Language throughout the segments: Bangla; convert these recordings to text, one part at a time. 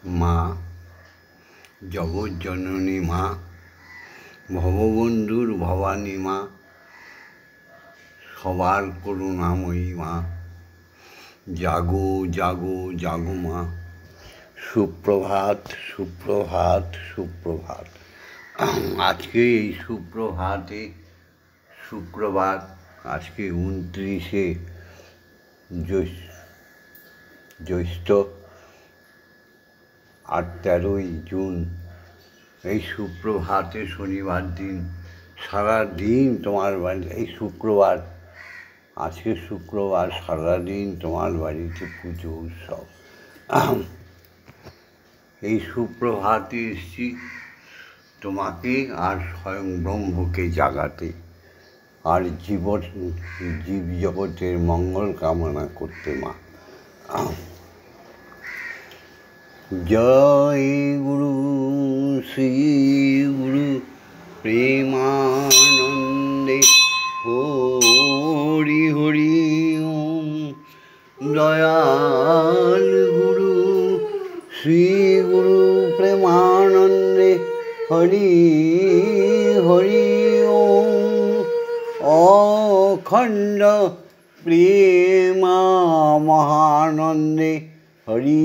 মা, জগজ্জননী মা, ভববন্ধুর ভবানী মা, সবার করুণাময়ী মা, জাগো জাগো জাগো মা। সুপ্রভাত সুপ্রভাত সুপ্রভাত। আজকে এই সুপ্রভাতে শুক্রবার, আজকে 29শে জ্যৈষ্ঠ আর 13ই জুন। এই সুপ্রভাতে শনিবার দিন সারাদিন তোমার বাড়ি, এই শুক্রবার, আজকে শুক্রবার, সারাদিন তোমার বাড়িতে পুজো উৎসব। এই সুপ্রভাতে এসেছি তোমাকে আর স্বয়ং ব্রহ্মকে জাগাতে, আর জীব জগতের মঙ্গল কামনা করতে মা। জয় গুরু শ্রী গুরু প্রেমানন্দে হরি হরি ওম। দয়াল গুরু শ্রী গুরু প্রেমানন্দে হরি হরি ওম। অখণ্ড প্রেমা মহানন্দে হরি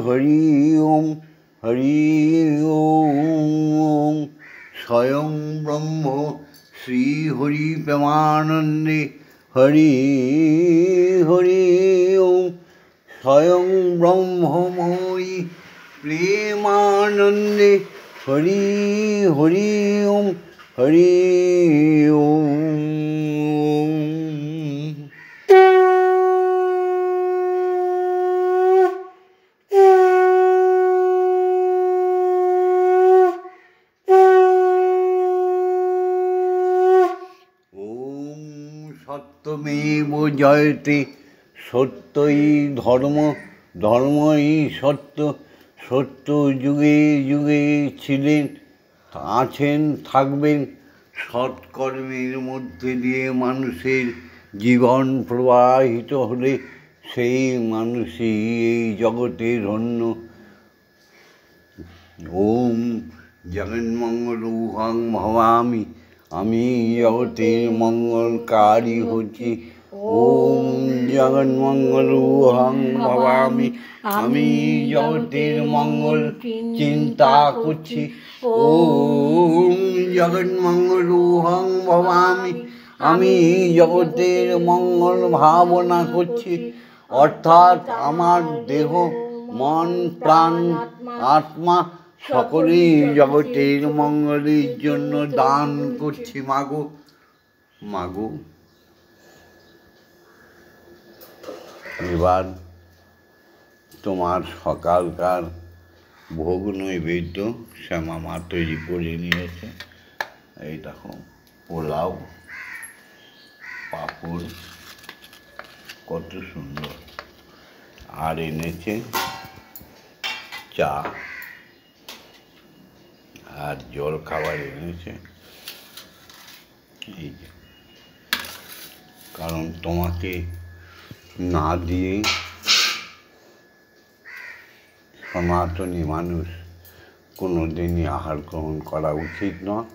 হরি ওম হরি ওম। স্বয়ং ব্রহ্ম শ্রী হরি প্রেমানন্দে হরি হরি ওম। স্বয়ং ব্রহ্মময়ী প্রেমানন্দে হরি হরি ওম হরি ওম। সত্যমেব জয়তে, সত্যই ধর্ম, ধর্মই সত্য। সত্য যুগে যুগে ছিলেন, আছেন, থাকবেন। সৎকর্মের মধ্যে দিয়ে মানুষের জীবন প্রবাহিত হলে সেই মানুষই এই জগতের ধন্য। ওম জগন্মঙ্গলং ভবামি, আমি জগতের মঙ্গলকারী হচ্ছি। ওম জগন্মঙ্গলং ভবামি, আমি জগতের মঙ্গল চিন্তা করছি। ওম জগন্মঙ্গলং ভবামি, আমি জগতের মঙ্গল ভাবনা করছি। অর্থাৎ আমার দেহ, মন, প্রাণ, আত্মা সকলেই জগতের মঙ্গলের জন্য দান করছি মাগো। মাগো, এবার তোমার সকালকার ভোগ নৈবেদ্য শ্যামা মা তৈরি করে নিয়েছে। এই দেখো, পোলাও, পাঁপড়, কত সুন্দর। আর এনেছে চা আর জল খাবার এনেছে। এই যে, কারণ তোমাকে না দিয়ে সনাতনী মানুষ কোনো দিনই আহার গ্রহণ করা উচিত নয়,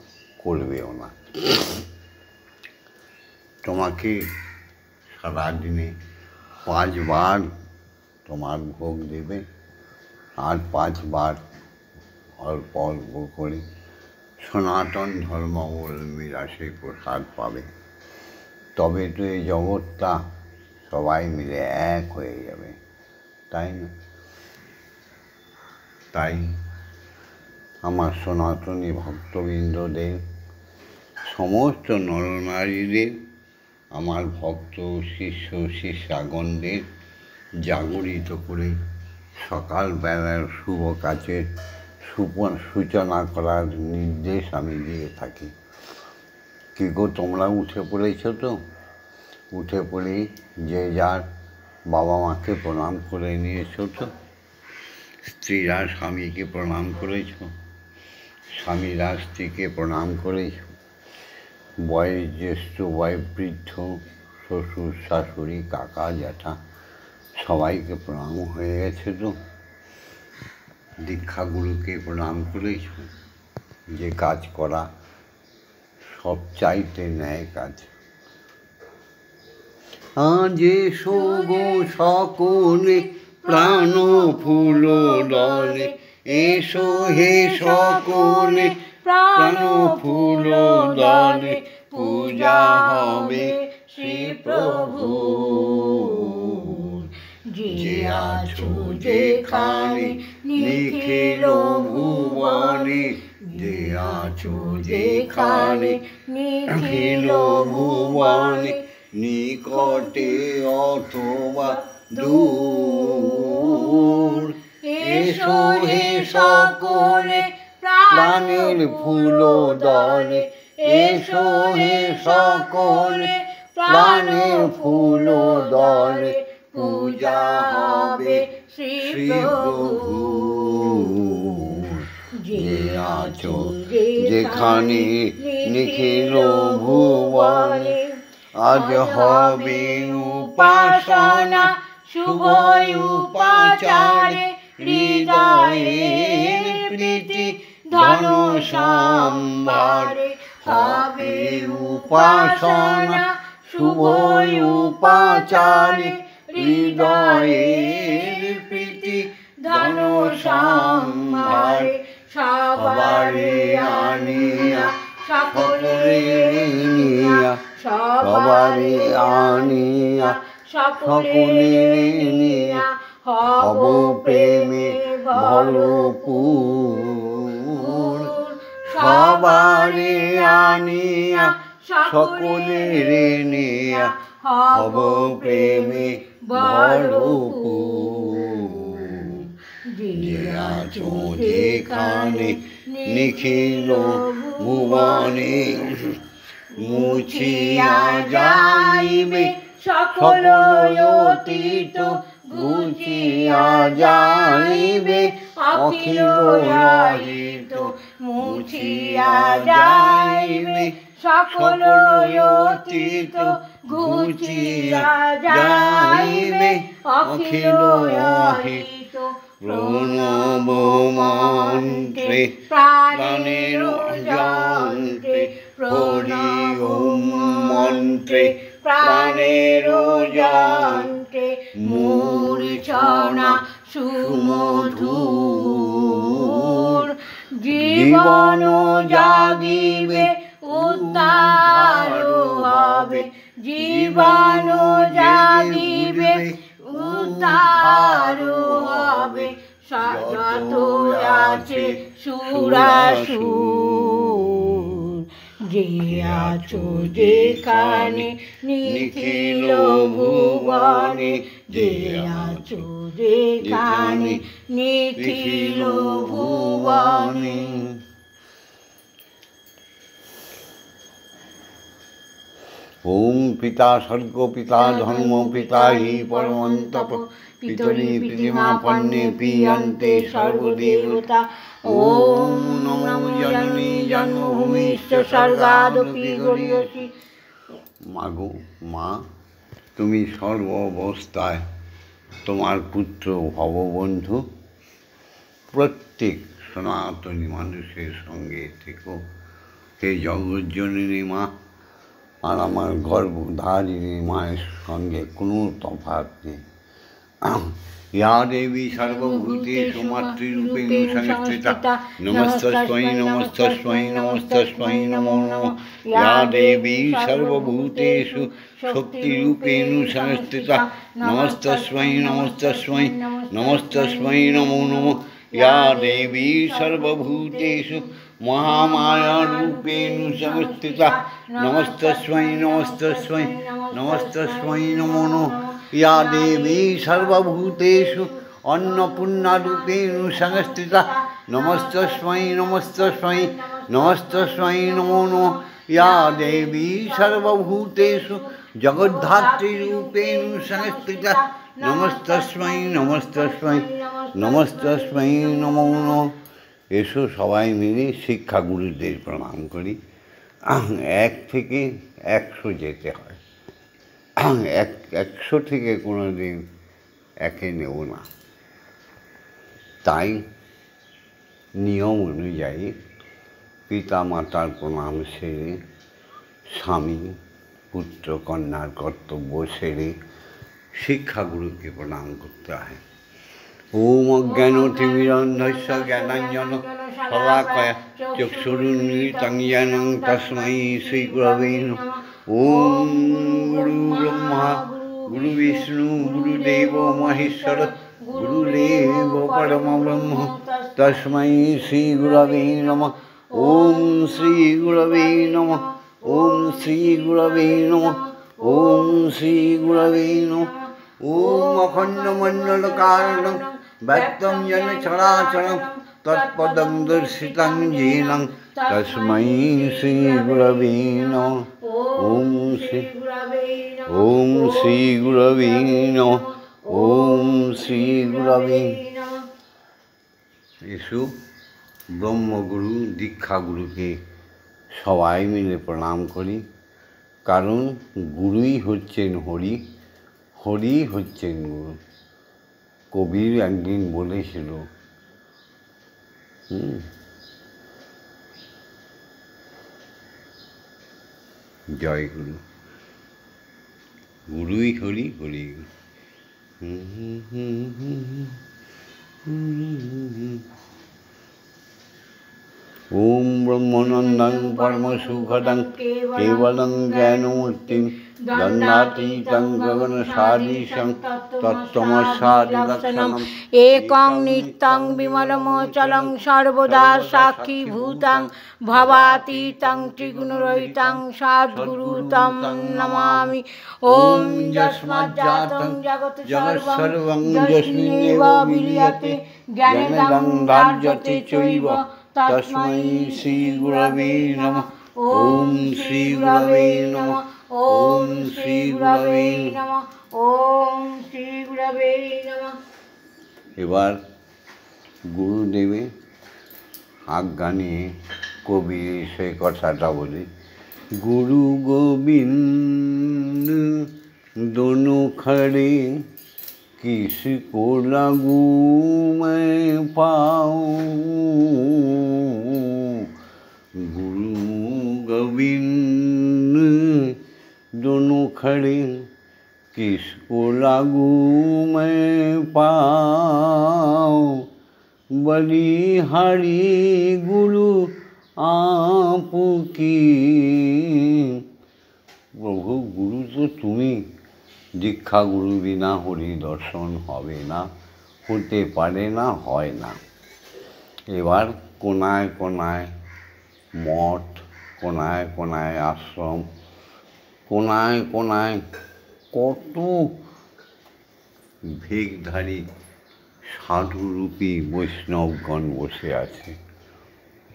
করবেও না। তোমাকে সারাদিনে 5 বার তোমার ভোগ দেবে, আর 5 বার অল্প অল্প করে সনাতন ধর্মাবলম্বীরা সেই প্রসাদ পাবে। তবে তো এই জগৎটা সবাই মিলে এক হয়ে যাবে, তাই না? তাই আমার সনাতনী ভক্তবৃন্দদের, সমস্ত নরনারীদের, আমার ভক্ত শিষ্য শিষ্যাগণদের জাগরিত করে সকালবেলার শুভ কাজের সূচনা করার নির্দেশ আমি দিয়ে থাকি। কী গো, তোমরা উঠে পড়েছ তো? উঠে পড়ে যে যার বাবা মাকে প্রণাম করে নিয়েছ তো? স্ত্রীরা স্বামীকে প্রণাম করেছ, স্বামীরা স্ত্রীকে প্রণাম করেছ, বয়োজ্যেষ্ঠ বয়োবৃদ্ধ শ্বশুর শাশুড়ি কাকা জ্যাঠা সবাইকে প্রণাম হয়ে গেছে তো? দীক্ষাগুরুকে প্রণাম করেছ, যে কাজ করা সব চাইতে ন্যায় কাজ। আজ এসো গো সকলে প্রাণ ফুল দলে, এসো হে সকলে প্রাণ ফুল দলে, পূজা হবে শ্রী প্রভু। যে আছো যেখানে নিখিল ভুবনে, যে আছো যেখানে নিখিল ভুবনে, নিকটে অথবা দূর, এসো হে সকলে প্রাণের ফুল দলে, এসো হে সকলে প্রাণের ফুল দলে, পূজা হবে শ্রী প্রভু। যে আছো যেখানে নিখিল ভুবনে, আজ হবে উপাসনা শুভ উপাচারে, হৃদয়ের প্রীতি ধন সম্ভারে। হবে উপাসনা শুভ উপাচারে, হৃদয়ের প্রীতি ধন সম্ভারে। সবারে আনিয়া সকলে নিয়া, সবারে আনিয়া সকলে নিয়া, হব প্রেমে ভরপুর। সবারে আনিয়া সকলে নিয়া, হব প্রেমে ভরপুর। যে আছো যেখানে নিখিল ভুবনে, মুছিয়া যাইবে সকল অতীত, ঘুচিয়া যাইবে অখিল রহিত। মুছিয়া যাইবে সকল অতীত, ঘুচিয়া যাইবে অখিল রহিত। প্রণব মন্ত্রে প্রাণের যন্ত্রে, হরি ওম মন্ত্রে প্রাণের যন্ত্রে, মূর্ছনা সুমধুর। জীবন জাগিবে উদ্ধার হবে, জীবন জাগিবে উদ্ধার হবে। যত আছে সুরাসুর, যে আছো যেখানে নিখিল ভুবনে, যে আছো যেখানে নিখিল ভুবনে। ওম পিতা স্বর্গ পিতা ধর্ম পিতা হি পরমন্তপ, পিতরি প্রতিমা পন্নে পিয়ন্তে সর্বদেবতা। ওম নমো জননী জন্মভূমিশ্চ স্বর্গাদপি গরীয়সী। মাগো মা, তুমি সর্ব অবস্থায় তোমার পুত্র ভববন্ধু প্রত্যেক সনাতনী মানুষের সঙ্গে থেকো। হে জগজ্জননী মা, আর আমার গর্ভধারিণী মায়ের সঙ্গে কোনো তফাৎ নেই। ইয়া দেবী সর্বভূতেষু মাতৃরূপেণ সংস্থিতা, নমস্তস্मै নমস্তস্मै নমস্তস্मै নমো নমঃ। ইয়া দেবী সর্বভূতেষু শক্তিরূপেণ সংস্থিতা, নমস্তস্मै নমস্তস্मै নমস্তস্मै নমো নমঃ। ইয়া দেবী সর্বভূতেষু মহামায়ারূপেণ সংস্থিতা, নমস্তস্मै নমস্তস্मै নমস্তস্मै নমো নমঃ। ইয়া দেবী সর্বভূতেষু অন্নপূর্ণারূপেণ সংস্থিতা, নমস্তস্मै নমস্তস্मै নমস্তস্मै নমো নমঃ। ইয়া দেবী সর্বভূতেষু জগদ্ধাত্রীরূপেণ সংস্থিতা, নমস্তস্मै নমস্তস্मै নমস্তস্मै নমো নমঃ। এসো সবাই মিলে শিক্ষাগুরুদের প্রণাম করি। 1 থেকে 100 যেতে হয়, 100 থেকে কোনো দিন 1-এ নেব না। তাই নিয়ম অনুযায়ী পিতা মাতার প্রণাম সেরে স্বামী পুত্র কন্যার কর্তব্য সেরে শিক্ষাগুরুকে প্রণাম করতে হয়। ওম অজ্ঞানতিমিরন্ধস্য জ্ঞানাঞ্জন শলাকয়া চক্ষুरुन्मीलितं येन तस्मै श्रीगुरवे नमः। ओम गुरु ब्रह्मा गुरु विष्णु गुरुदेव महेश्वर गुरुदेव परमब्रह्म तस्मै श्रीगुरवे नमः। ओम श्री गुरवे नमः। ओम श्री गुरवे नमः। ओम श्री गुरवे नमः। ओम अखण्डमण्डलकारणं व्यक्तं येन चराचरं तत्पदं दर्शितं येन तस्मै श्री गुरवे नमः। ओम श्री गुरवे नमः। ओम श्री गुरवे यीशु ब्रह्मगुरु दीक्षागुरुके सबाई मिले प्रणाम करी, कारण गुरुई हच्छेन हरि, हरि हच्छेन गुरु। कबिर एकदिन बोलेছিল जय गुरु, गुरुई हरि हरि। ओम ब्रह्मानंदं परमसुखदं केवलं ज्ञानमूर्तिं दन्नातीतं गगनसदृशं तत्त्वमस्यादिलक्षणम् एकं नित्यं विमलमचलं सर्वदा साक्षीभूतं भवातीतं त्रिगुणरहितं सद्गुरुं नमामि। ॐ यस्माज्जातं जगत्सर्वं यस्मिन्नेव विलीयते ज्ञानेन धार्यते चैव तस्मै श्री गुरवे नमः। ओम श्री गुरवे नमः। ओम श्री गुरवे नमः। ओम श्री गुरवे नमः। এবার গুরুদেবে আজ্ঞা নিয়ে কবি সেই কথাটা বলি। गुरु गोविंद दोनों खड़े किसको लगू मैं पाऊँ। गुरु गोविंद दोनों खड़े किसको लागू मैं पाऊँ। बलिहारी गुरु आपकी। प्रभु गुरु तो तुम्हें, दीक्षा गुरु बिना हरि दर्शन হবে না, হতে পারে না, হয় না। এবার কোনায় কোনায় মঠ, কোনায় কোনায় আশ্রম, কোনায় কোনায় কত ভেগধারী সাধুরূপী বৈষ্ণবগণ বসে আছে।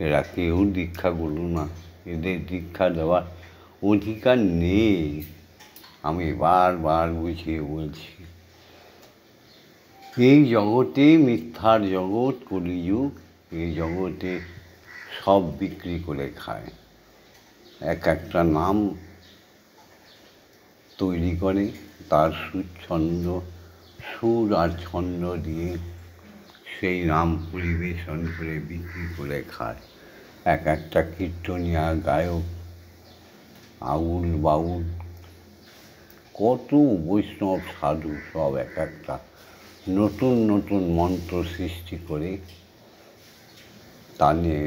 এরা কেউ দীক্ষা গুরু না, এদের দীক্ষা দেওয়ার অধিকার নেই। আমি বারবার বুঝিয়ে বলছি। এই জগতে মিথ্যার জগৎ, কলিযুগ, এই জগতে সব বিক্রি করে খায়। এক একটা নাম তৈরি করে, তার সুচ্ছন্দ সুর আর ছন্দ দিয়ে সেই নাম পরিবেশন করে বিক্রি করে খায়। এক একটা কীর্তনিয়া গায়ক, আউল বাউল, কত বৈষ্ণব সাধু সব এক একটা নতুন নতুন মন্ত্র সৃষ্টি করে তা নিয়ে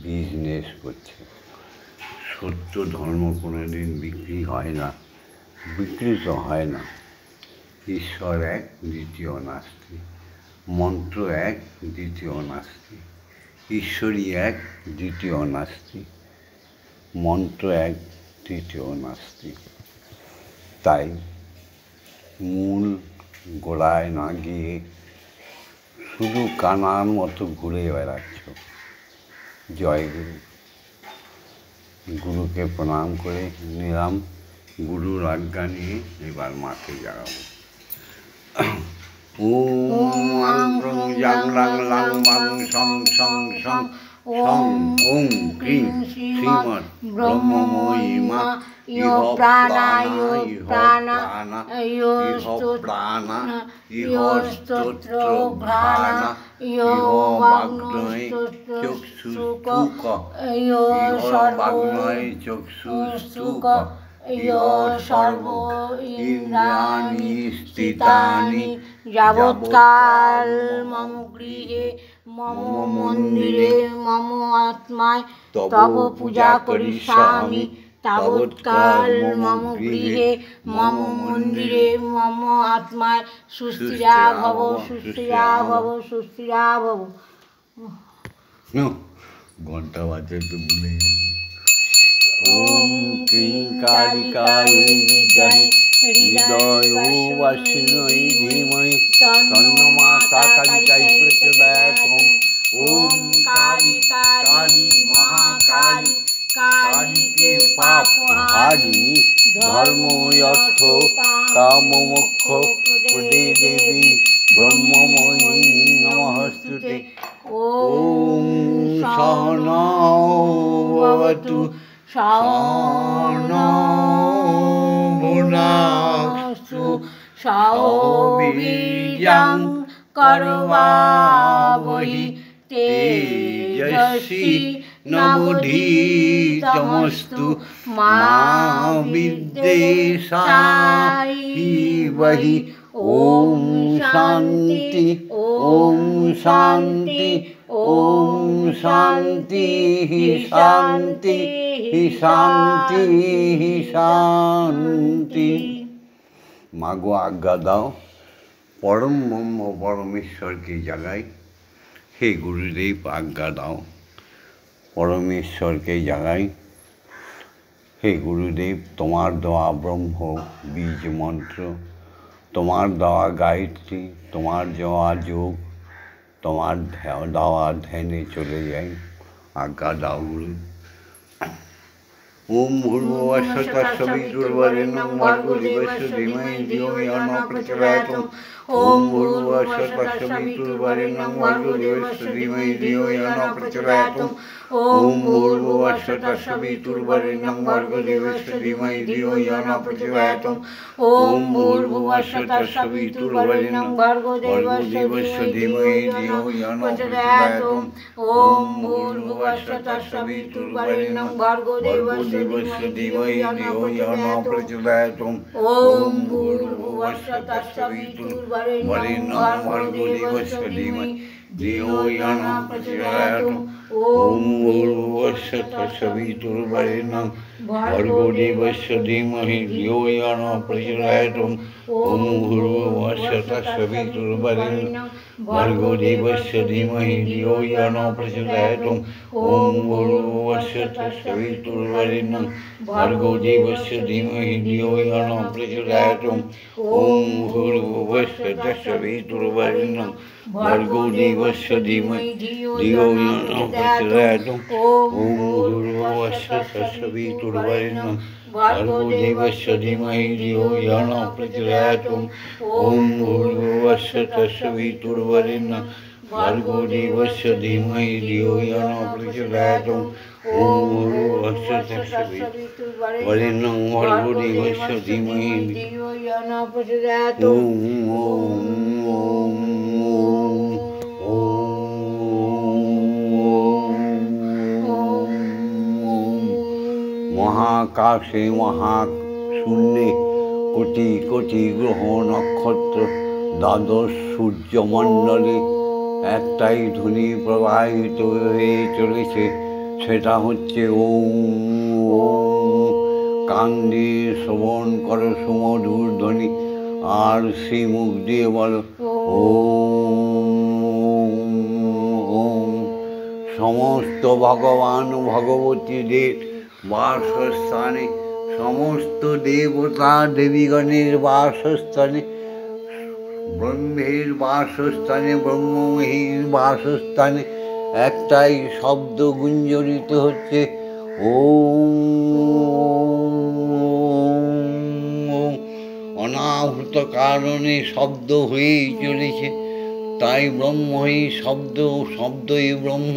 বিজনেস করছে। সত্য ধর্ম কোনোদিন বিক্রি হয় না, বিকৃত হয় না। ঈশ্বর এক, দ্বিতীয় নাস্তি। মন্ত্র এক, দ্বিতীয় নাস্তি। ঈশ্বরী এক, দ্বিতীয় নাস্তি। মন্ত্র এক, তৃতীয় নাস্তি। তাই মূল গোড়ায় না গিয়ে শুধু কানার মতো ঘুরে বেড়াচ্ছ। জয় গুরু। গুরুকে প্রণাম করে নিলাম, গুরুর আজ্ঞা নিয়ে এবার মাকে জাগাবো। ওম আং রং জাং লাং লাং বাং সং সং সং সং ওং ক্রিং শ্রীমৎ ব্রহ্মময়িমা ইহ প্রাণা ইহ প্রাণা ইহ স্তোত্র ঘ্রাণা ইহ বাগ্নয় চক্ষুস্তুক ইহ বাগ্নয় চক্ষুস্তুক ইহ সর্ব ইন্দ্রিয়াণি স্থিতানি যাবৎকাল মম গৃহে মম মন্দিরে মম আত্মায় তব পূজা করিষ্যামি তাবৎকাল মম গৃহে মম মন্দিরে মম আত্মায় সুস্থিরা ভব সুস্থিরা ভব সুস্থিরা ভব। ঘন্টা বাজে তো ভুলে গেছি। ওম ক্রিং কালিকায়ে বিদ্মহে হৃদয়োবাসিন্যৈ ধীমহি তন্নো মাতা কালিকাই প্রচোদয়াৎ। ওম কালী কালী মহাকালী কালীকে পাপহারিণী ধর্ম অর্থ কাম মোক্ষ প্রদে দেবী ব্রহ্মময়ী নমস্তুতে। ওম সহনৌ ভবতু সহনৌ ভুনাস্তু সহবীর্যং করবাবহি তেজস্বী নবধীতমস্তু মা বিদ্বেষাহি। ওম শান্তি ওম শান্তি ওম শান্তি শান্তি শান্তি শান্তি। মাগো আজ্ঞা দাও, পরম ব্রহ্ম পরমেশ্বরকে জাগাই। হে গুরুদেব আজ্ঞা দাও, পরমেশ্বরকে জাগাই। হে গুরুদেব, তোমার দেওয়া ব্রহ্ম বীজ মন্ত্র, তোমার দেওয়া গায়ত্রী, তোমার দেওয়া যোগ, তোমার দেওয়া ধ্যানে চলে যাই। আজ্ঞা দাও গুরু। ওম ভূর্ভুবস্সুঃ তৎসবিতুর্বরেণ্যং ভর্গো দেবস্য ধীমহি ধিয়ো ইয়ো ন প্রচোদয়াৎ। ওম ভূর্ভুবস্সুঃ তৎসবিতুর্বরেণ্যং ভর্গো দেবস্য ধীমহি ধিয়ো ইয়ো ন প্রচোদয়াৎ। ওম ভূর্ভুবস্সুঃ তৎসবিতুর্বরেণ্যং ভর্গো দেবস্য ধীমহি ধিয়ো ইয়ো ন প্রচোদয়াৎ। ওম ভূর্ভুবস্সুঃ তৎসবিতুর্বরেণ্যং ভর্গো দেবস্য ধীমহি ধিয়ো ইয়ো ন প্রচোদয়াৎ। ওম ভূর্ভুবস্সুঃ তৎসবিতুর্বরেণ্যং ভর্গো দেবস্য ধীমহি ধিয়ো ইয়ো ন প্রচোদয়াৎ। ওম ভূর্ভুবস্সুঃ তৎসবিতুর্বরেণ্যং ভর্গো দেবস্য ধীমহি ধিয়ো ইয়ো ন প্রচোদয়াৎ। ওম ভূর্ভুবস্সুঃ তৎসবিতুর্বরেণ্যং ভর্গো দেবস্য ধীমহি ধিয়ো ইয়ো ন প্রচোদয়াৎ। ওম ভূর্ভুবস্সুঃ তৎসবিতুর্বরেণ্যং ভর্গো দেবস্য ধীমহি ধিয়ো ইয়ো ন প্রচোদয়াৎ। ওম ভূর্ভুবস্সুঃ তৎসবিতুর্বরেণ্যং ভর্গো দেবস্য ধীমহি ধিয়ো ইয়ো ন প্রচোদয়াৎ। ওম ভূর্ভুবস্সুঃ তৎসবিতুর্বরেণ্যং ভর্গো দেবস্য ধীমহি ধিয়ো ইয়ো ন প্রচোদয়াৎ। ওম ভূর্ভুবস্সুঃ তৎসবিতুর্বরেণ্যং ভর্গো দেবস্য ধীমহি ধিয়ো ইয়ো ন প্রচোদয়াৎ। ওম ভূর্ভুবস্সুঃ তৎসবিতুর্বরেণ্যং ভর্গো দেবস্য ধীমহি ধিয়ো ইয়ো ন প্রচোদয়াৎ। ওম ভূর্ভুবস্সুঃ তৎসবিতুর্বরেণ্যং ভর্গো দেবস্য ধীমহি ধিয়ো ইয়ো ন প্রচোদয়াৎ। ওম ওম ওম মহাকাশে মহাশূন্যে কোটি কোটি গ্রহ নক্ষত্র, দ্বাদশ সূর্যমণ্ডলে একটাই ধ্বনি প্রবাহিত হয়ে চলেছে, সেটা হচ্ছে ওম ওম। কান দিয়ে শ্রবণ করো সুমধুর ধ্বনি, আর সেই মুখ দিয়ে বলো ওম ওম। সমস্ত ভগবান ভগবতীদের বাসস্থানে, সমস্ত দেবতা দেবীগণের বাসস্থানে, ব্রহ্মের বাসস্থানে, ব্রহ্মময়ীর বাসস্থানে একটাই শব্দ গুঞ্জরিত হচ্ছে ওম ওম। অনাহূত কারণে শব্দ হয়েই চলেছে, তাই ব্রহ্মই শব্দ, শব্দই ব্রহ্ম।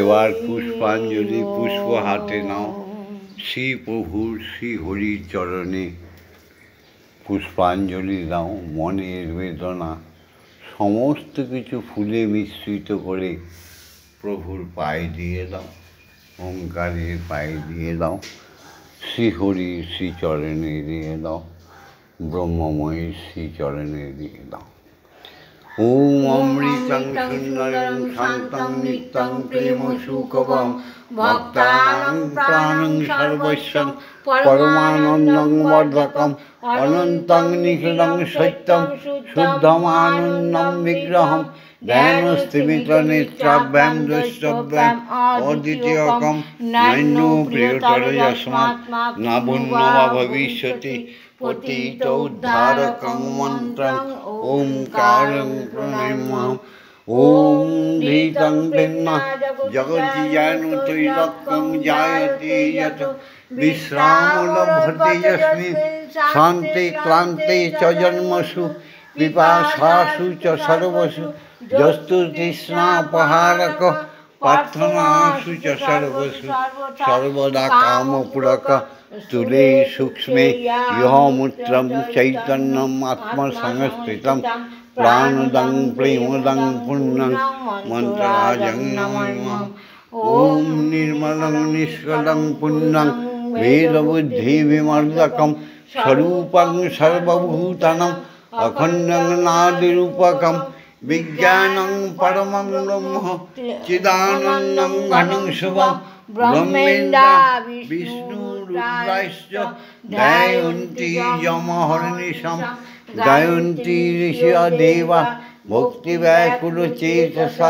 এবার পুষ্পাঞ্জলি পুষ্প হাতে নাও শ্রী প্রভুর শ্রী হরির চরণে পুষ্পাঞ্জলি দাও। মনের বেদনা সমস্ত কিছু ফুলে মিশ্রিত করে প্রভুর পায়ে দিয়ে দাও, ওঙ্কারের পায়ে দিয়ে দাও, শ্রীহরির শ্রীচরণে দিয়ে দাও, ব্রহ্মময়ের শ্রীচরণে দিয়ে দাও। ওম অমৃতং সুন্দরং শান্তং নিত্যং প্রেম সুখবং ভক্তানাং প্রাণং সর্বস্বং পরমানন্দং বর্ধকম অনন্তং নিখিলং সত্যং শুদ্ধমানন্দং বিগ্রহম ধ্যানস্থিমিত নেত্রাভ্যাম দ্রষ্টব্যাম অদ্বিতীয়কম নৈন্য প্রিয়তর যস্মাৎ না ভূন্নবা ভবিষ্যতি পতিত উদ্ধারকং মন্ত্রং ওঙ্কারং প্রণমাম্যহম। ওম ধীতং ব্রহ্মা জগতি জানো ত্রৈলোক্যং জায়তে যত বিশ্রামলভতে যস্মিন শান্তি ক্লান্তি চ জন্মসু পিপাসাসু চ সর্বসু যস্তু তৃষ্ণাপহারক প্রার্থনাসু চ সর্বসু সর্বদা কামপুরক স্থূলে সূক্ষ্মে ইহমূত্রম চৈতন্যম আত্মসংস্থিতম প্রাণদং প্রেমদং পুণ্যং মন্ত্রাজং নমাম্যহম। ওম নির্মলং নিষ্কলং পুণ্যং বেদবুদ্ধি বিমর্দকম স্বরূপং সর্বভূতানাং অখণ্ডং নাদিরূপকম বিজ্ঞানং পরমং ব্রহ্ম চিদানন্দং ঘনং শুভং ব্রহ্মেন্দা বিষ্ণু রুদ্রাশ্চ ধ্যায়ন্তি যমহর্নিশম গায়ন্তি ঋষিয় দেবা ভক্তিব্যাকুলচেতসা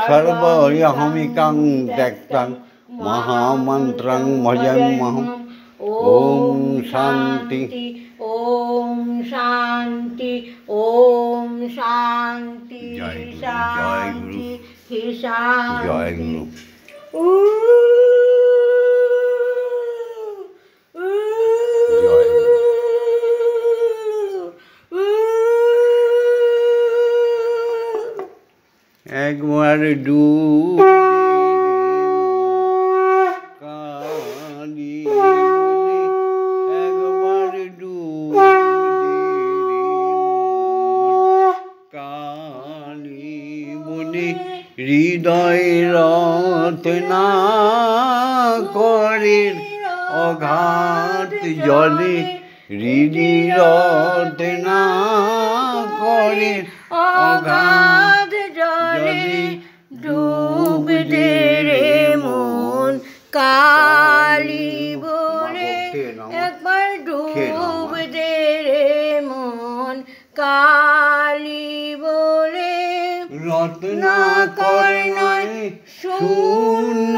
সর্বহমিকাং ত্যক্তং মহামন্ত্রং ভজাম্যহম। ওম শান্তি ওম শান্তি ওম শান্তি শান্তি শান্তি। জয় গুরু। একবার ডুব কালি একবার ডুব কালি বনে হৃদয় রত্না করে অঘাত জলে হৃদি রত্না করে অঘাত জলে ডুব দে রে মন কালি বলে একবার ডুব দে রে মন কালি বলে রত্না করে নয় শূন্য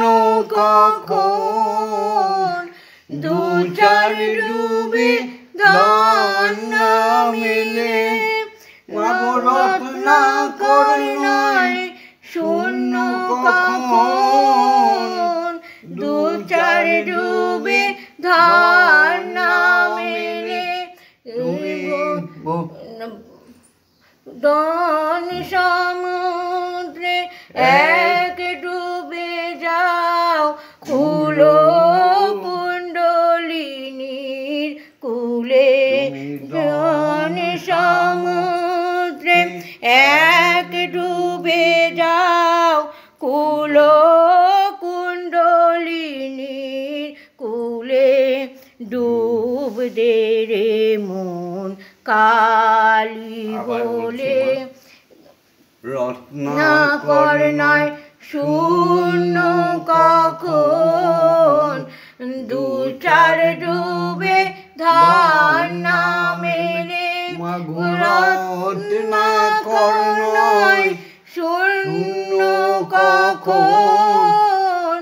কখন দু চার ডুবে ধন মেলে রত্না করে নয় শূন্য কখন দু চার ডুবে ধন মেলে ধন সমুদ্রে এক ডুবে যাও খুলো কুণ্ডলিনীর কুলে ধন সমুদ্রে এক ডুবে যাও কুলো কুণ্ডলিনীর কুলে ডুব দে রে মন কালি বলে রত্না কর নয় শূন্য কখন দু চার ডুবে ধন মেলে রত্না কর নয় শূন্য কখন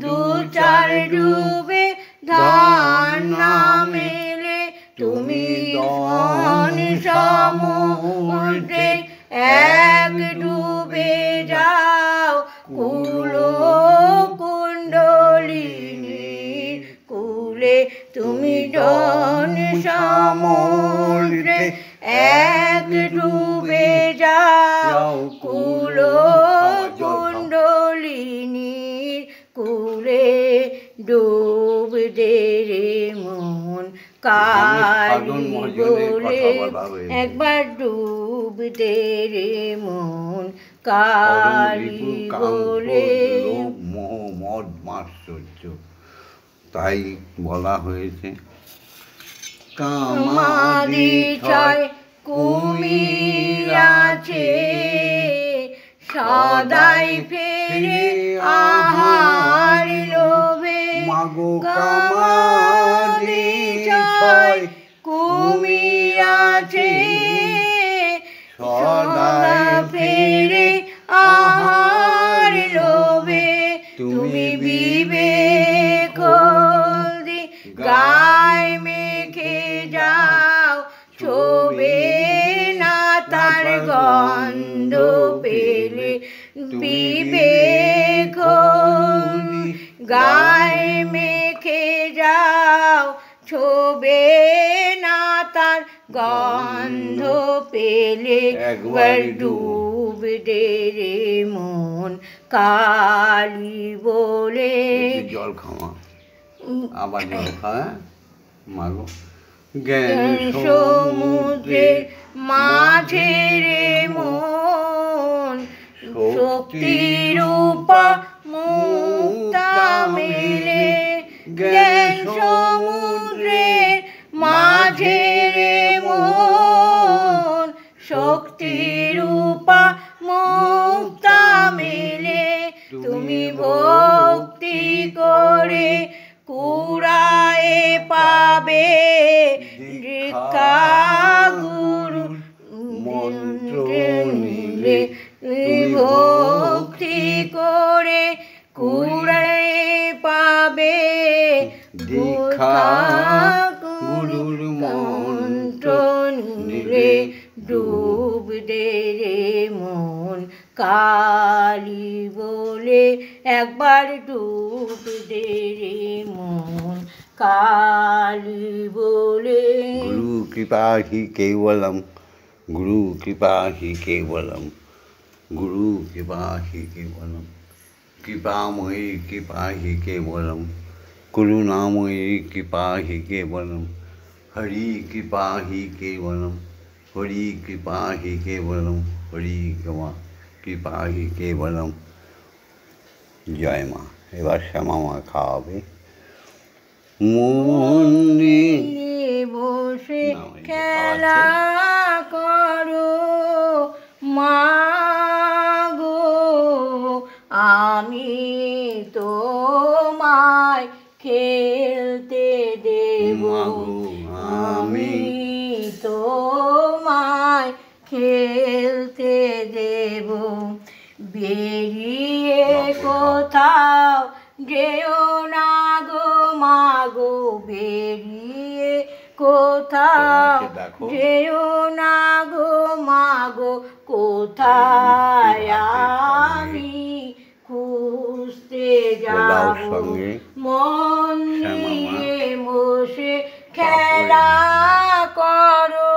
দু চার ডুবে ধন মেলে তুমি ধন সমুদ্রে এক ডুবে যাও কুলো কুণ্ডলিনীর কুলে তুমি ধন সমুদ্রে এক ডুবে যাও কুলো কুণ্ডলিনীর বলা হয়েছে। একবার ডুব দে রে মন কালি বলে। মোহ মদ মাশ্চর্য, তাই বলা হয়েছে কামাদি ছয় কুমির আছে, সদাই ফেরে আহার লোভে। মাগো কামাদি ছয় কুমির আছে, সদা ফেরে আহার লোভে। তুমি বিবেক হলদি গায়ে মেখে যাও, ছোবে না তার গন্ধ পেলে। বিবেক হলদি গায়ে মেখে যাও, ছোবে না তার গন্ধ পেলে। একবার ডুব দে রে মন কালি বলে। জল খাওয়া, আবার জল খাওয়া মাগো। জ্ঞান সমুদ্রের মাঝে রে মন, শক্তির উপা মুক্তা মেলে। জ্ঞান সমুদ্রের মাঝে রে মন, শক্তির উপা মুক্তা মেলে। তুমি ভক্তি করে কুড়ায়ে পাবে, দীক্ষা গুরু মন্ত্র নিলে। তুমি ভক্তি করে কুড়ায়ে পাবে, দীক্ষা গুরুর মন্ত্র নিলে। ডুব দে রে মন কালি বলে, একবার ডুব দে রে মন কালি বলে। गुरु कृपा ही केवलम, गुरु कृपा ही केवलम, गुरु कृपा ही केवलम, कृपामयी कृपा ही केवलम, करुणामयी कृपा ही केवलम, हरि कृपा ही केवलम, हरि कृपा ही केवलम, हरि कृपा ही केवलम। जय मा। এবার শ্যামা মা খাওয়াবে। মন্দিরে বসে খেলা করো মাগো, আমি তোমায় খেলতে দেব। আমি তোমায় খেলতে দেব। বেরিয়ে কোথাও যেও না গো মাগো, বেরিয়ে কোথাও যেও না গো মাগো। কোথায় আমি খুঁজতে যাব, মন্দিরে বসে খেলা করো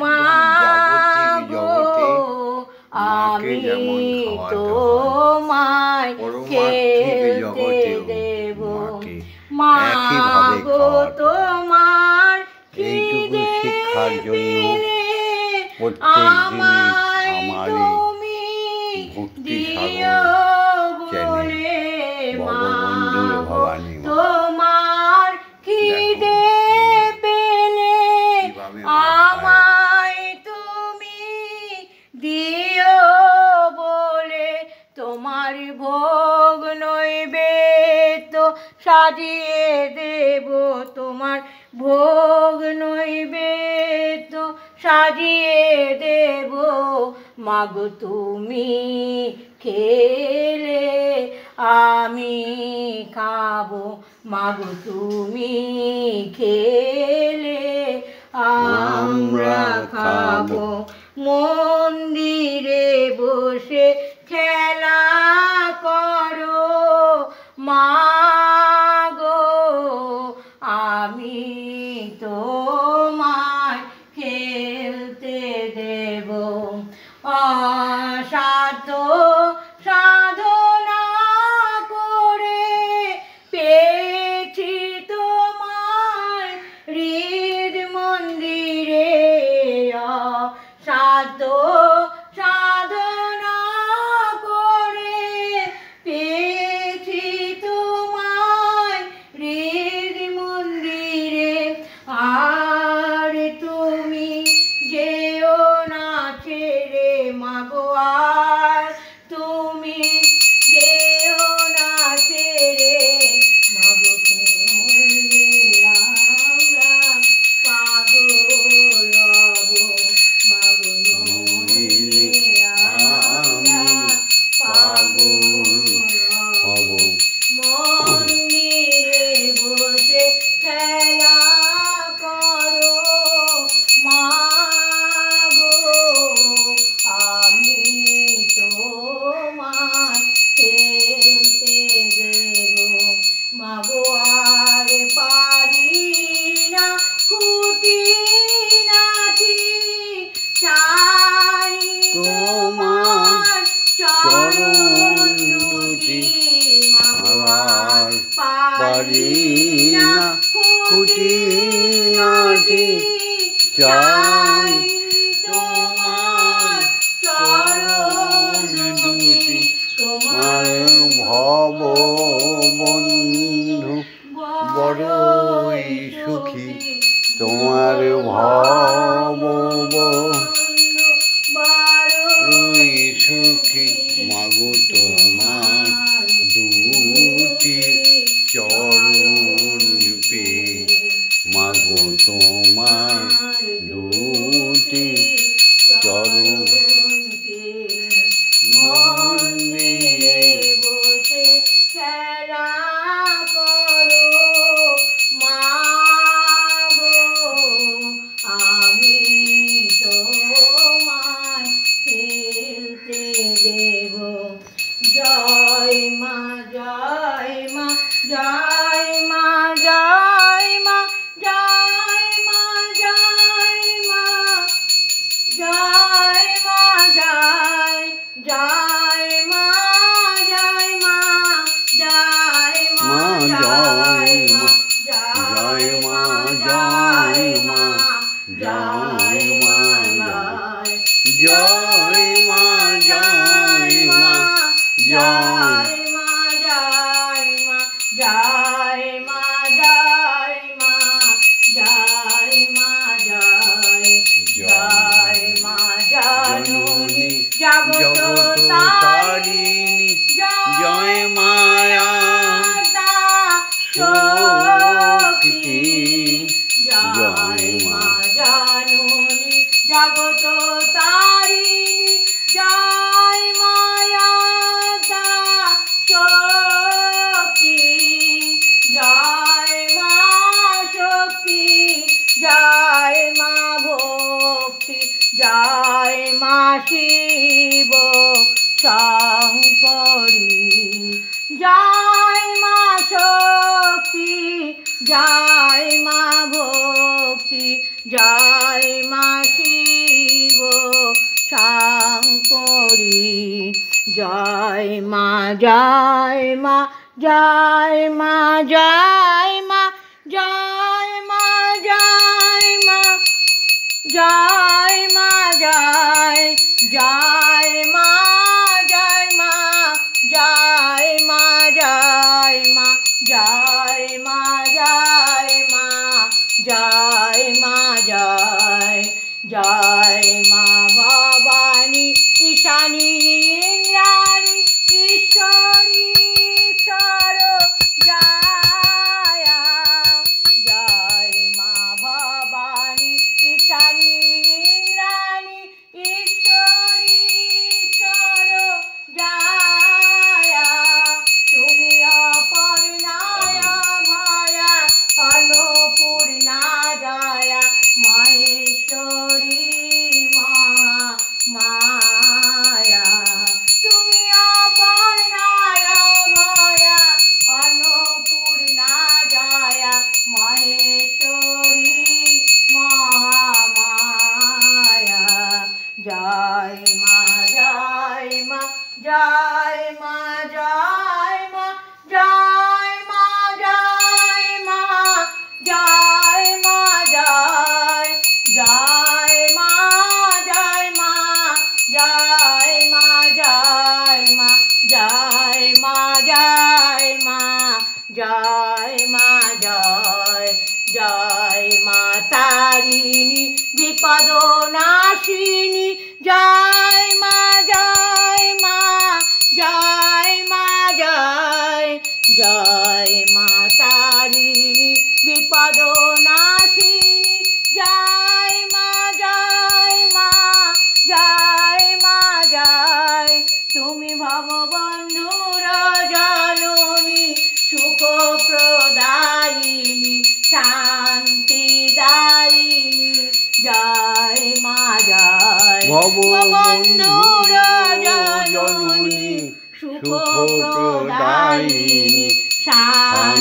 মাগো, আমি তোমায় খেলতে দেব। মাগো তোমার খিদে পেলে আমায় তুমি দিও বলে। মাগো তোমার খিদে পেলে আমায় তুমি দিও বলে। তোমার ভোগ নৈবেদ্য সাজিয়ে দেব, তোমার ভোগ নৈবেদ্য সাজিয়ে দেব। মাগো তুমি খেলে আমি খাবো, মাগো তুমি খেলে আমরা খাবো। মন্দিরে বসে খেলা করো মাগো, আমি তোমায় খেলতে দেব। অসাধ্য সাধনা করে পেয়েছি তোমায় হৃদ মন্দিরে। সাধ্য সাধনা করে পেয়েছি তোমায় হৃদ মন্দিরে। আর তুমি যেও না ছেড়ে মাগো, আর তুমি যেও না ছেড়ে মাগো, তুমি আমরা পাগল হব মাগো, নইলে আমরা পাগল হব। মন্দিরে বসে খেলা করো মাগো, আমি তোমায় খেলতে দেব মাগো। আর পারি না খুঁটিনাটি, চাই তোমার চরণ দুটি মাগো। আর পারি না খুঁটিনাটি, চাই তোমার চরণ দুটি। তোমার ভব বন্ধু বড়ই সুখী, তোমার ভব বড়ই সুখী মাগো। তোমার দুটি চরণ পেয়ে মাগো, তোমার দুটি চরণ। মন্দিরে বসে খেলা করো মাগো, আমি তোমায় খেলতে দেব। জয় মা জয় মা জয় মা জয় মা জয় মা জয় মা জয় মা জয় জয় মা জয় মা জয় মা জয় মা জয় মা জয় মা জয় মা জয় মা জয় মা জয় জয় মা জয় মা জয় মা জয় জয় মা জননী জগত তারিণী জয় মায়া শক্তি। জয় মা জননী জগত তারিণী জয় মায়া শক্তি। জয় মা শক্তি, জয় মা ভক্তি, জয় মা শিব শঙ্করী। জয় মা শক্তি, জয় মা ভক্তি, জয় মা শিব শঙ্করী। জয় মা জয় মা জয় মা জয় মা জয় মা জয় মা জয় মা জয় জয় মা জয় মা জয় মা জয় মা জয় মা জয় মা জয় মা জয় জয় মা ভবানী ঈশানী ইন্দ্রাণী ঈশ্বরী ঈশ্বর জয়। জয় মা ভবানী ঈশানী ইন্দ্রাণী ঈশ্বরী ঈশ্বর জয়। তুমি অপর্ণায় ভয়া অন্নপূর্ণা জয়া মহেশ্বরী মায়া। তুমি অপর্ণায় ভয়া অন্নপূর্ণা জয়া মহেশ্বরী মহামায়া। জয় মা জয় মা জয় মা জয় মা জয় মা জয় মা জয় মা জয় জয় মা জয় তারিণী বিপদ নাশিনী জয় মা জয় মা জয় মা জয় জয় মা তারিণী বিপদ নাশিনী জয় মা জয় মা জয় মা জয় তুমি ভববন্ধুর জননী সুখ প্রদায়িনী শান্তিদায়িনী জয় মা জয় ভববন্ধুর জননী সুখ প্রদায়িনী শান্তিদায়িনী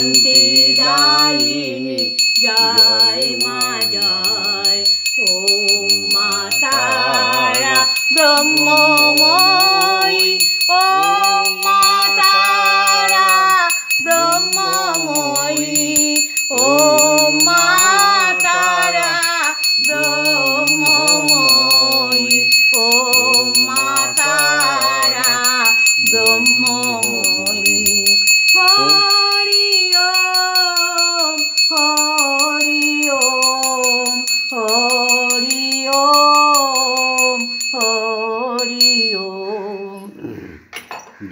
জয় মা জয় ওম মা তারা ব্রহ্মময়ী ওম মা তারা ব্রহ্মময়ী ওম মা তারা ব্রহ্মময়ী ওম মা তারা ব্রহ্মময়ী হরি ওম হরি ওম হরি ওম হরি ওম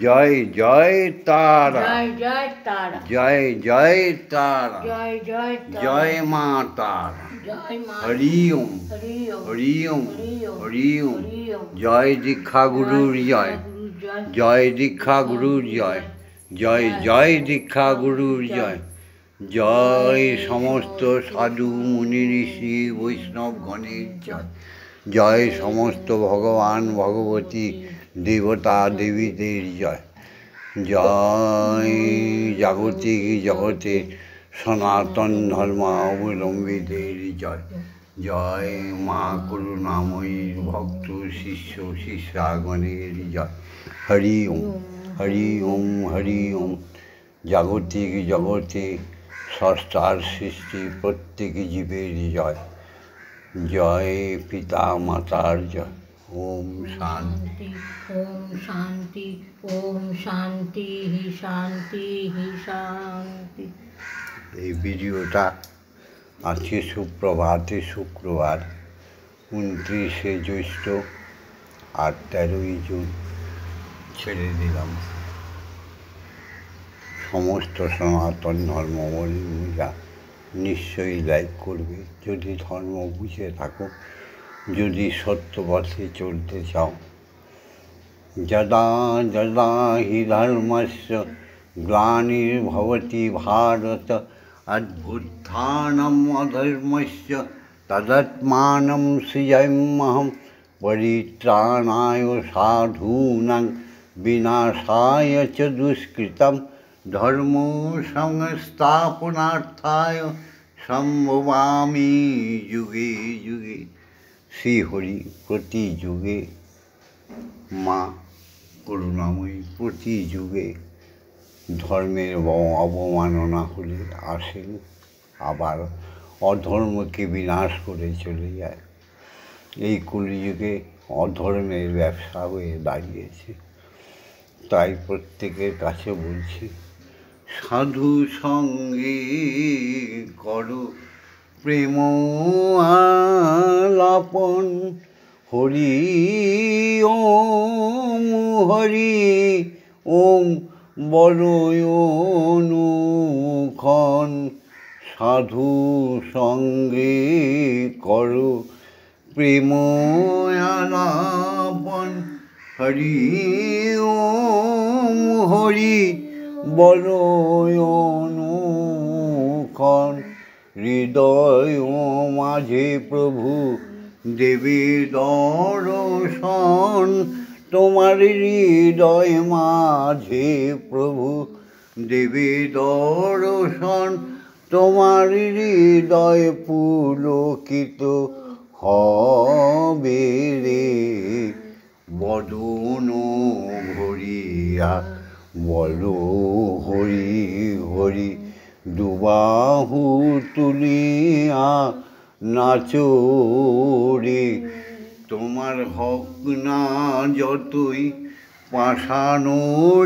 জয় জয় তারা জয় জয় তারা জয় জয় তারা জয় জয় তারা জয় মা তারা জয় মা হরি ওম হরি ওম হরি ওম হরি ওম হরি ওম হরি ওম জয় দীক্ষা গুরুর জয় জয় দীক্ষা গুরুর জয় জয় জয় দীক্ষা গুরুর জয় জয় সমস্ত সাধু মুনি ঋষি বৈষ্ণব গণের জয় জয় সমস্ত ভগবান ভগবতী দেবতা দেবীদের জয় জয় জাগতিক জগতে সনাতন ধর্মাবলম্বীদের জয় জয় মা করুণাময়ীর ভক্ত শিষ্য শিষ্যাগণের জয় হরি ওম হরি ওম হরি ওম জাগতিক জগতে স্রষ্টার সৃষ্টি প্রত্যেক জীবের জয় জয় পিতা মাতার জয় ওম শান্তি ওম শান্তি ওম শান্তি শান্তি শান্তি। এই ভিডিওটা আজকে সুপ্রভাতে শুক্রবার 29শে জ্যৈষ্ঠ আর 13ই জুন ছেড়ে দিলাম। সমস্ত সনাতন ধর্মাবলম্বীরা নিশ্চয়ই লাইক করবে যদি ধর্ম বুঝে থাকো, যদি সত্য পথে চলতে চাও। যদা যদা হি ধর্মস্য গ্লানির্ভবতি ভারত অভ্যুত্থানম অধর্মস্য তদাত্মাनं সৃজাম্যহম পরিত্রাণায় সাধূনাং বিনাশায় চ দুষ্কৃতম ধর্ম সংস্থাপনার্থায় সম্ভবামি যুগে যুগে। শ্রীহরি প্রতি যুগে মা করুণাময়ী প্রতি যুগে ধর্মের অবমাননা হলে আসেন, আবার অধর্মকে বিনাশ করে চলে যায়। এই কলিযুগে অধর্মের ব্যবসা হয়ে দাঁড়িয়েছে। তাই প্রত্যেকের কাছে বলছি, সাধু সঙ্গে করো প্রেম আলাপন। হরি ওম হরি ওম বড়ই অনুক্ষণ। সাধু সঙ্গে করো প্রেম আলাপন। হরি ওম হরি বড়ই অনুক্ষণ। হৃদয় মাঝে প্রভু দেবে দর্শন। তোমার হৃদয় মাঝে প্রভু দেবে দর্শন। তোমার হৃদয় পুলকিত হবে রে। বদন ভরিয়া বলো হরি হরি। দুবাহু তুলিয়া নাচো রে। তোমার হক না যতই পাষাণ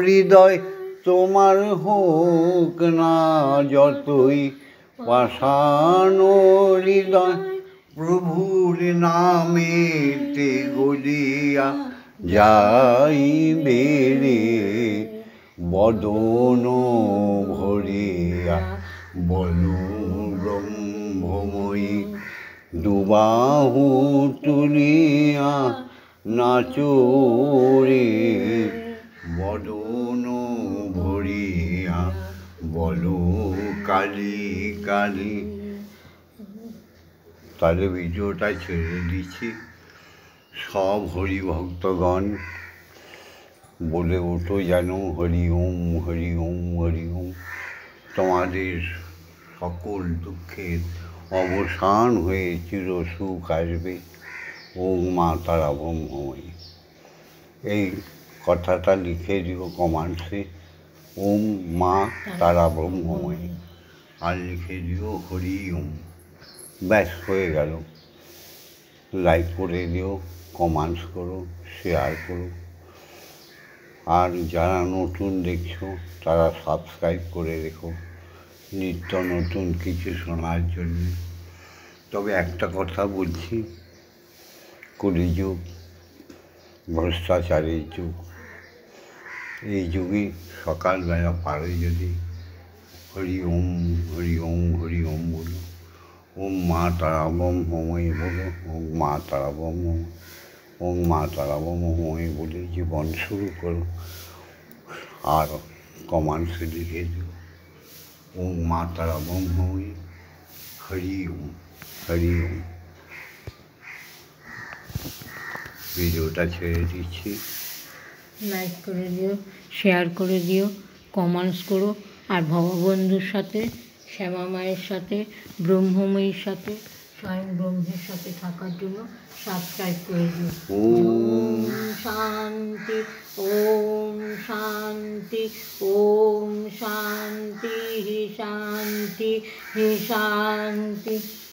হৃদয়। তোমার হোক না যতই পাষাণ হৃদয়। প্রভুর নামেতে গলিয়া যাইবে রে, বদন ভরিয়া বলো ব্রহ্মময়ী, দুবাহু তুলিয়া নাচো রে, বদন ভরিয়া বলো কালী কালী। তাহলে ভিডিওটা ছেড়ে দিচ্ছি। সব হরিভক্তগণ বলে ওঠো যেন হরি ওম হরি ওম হরি ওম। তোমাদের সকল দুঃখের অবসান হয়ে চির সুখ আসবে। ওম মা তারা ব্রহ্মময়ী। এই কথাটা লিখে দিও কমেন্টসে, ওম মা তারা ব্রহ্মময়ী, আর লিখে দিও হরি ওম। ব্যাস হয়ে গেল। লাইক করে দিও, কমেন্টস করো, শেয়ার করো। আর যারা নতুন দেখছো তারা সাবস্ক্রাইব করে রেখো নিত্য নতুন কিছু শোনার জন্য। তবে একটা কথা বলছি, কলিযুগ, ভ্রষ্টাচারের যুগ। এই যুগে সকালবেলা পারে যদি হরি ওম হরি ওম হরি ওম বলো, ওম মা তারা ব্রহ্মময়ী বলো, ওম মা তারা ব্রহ্মময়ী, ওম মা তারা ব্রহ্মময়ী বলে জীবন শুরু করো। আর কমেন্টসে লিখে দিও ওম মা তারা ব্রহ্মময়ী, হরি ওম হরি ওম। ভিডিওটা ছেড়ে দিচ্ছি। লাইক করে দিও, শেয়ার করে দিও, কমেন্টস করো। আর ভববন্ধুর সাথে, শ্যামা মায়ের সাথে, ব্রহ্মময়ীর সাথে, স্বয়ং ব্রহ্মের সাথে থাকার জন্য সাবস্ক্রাইব করে দিও। ওম শান্তি, ওম শান্তি, ওম শান্তি, শান্তি শান্তি।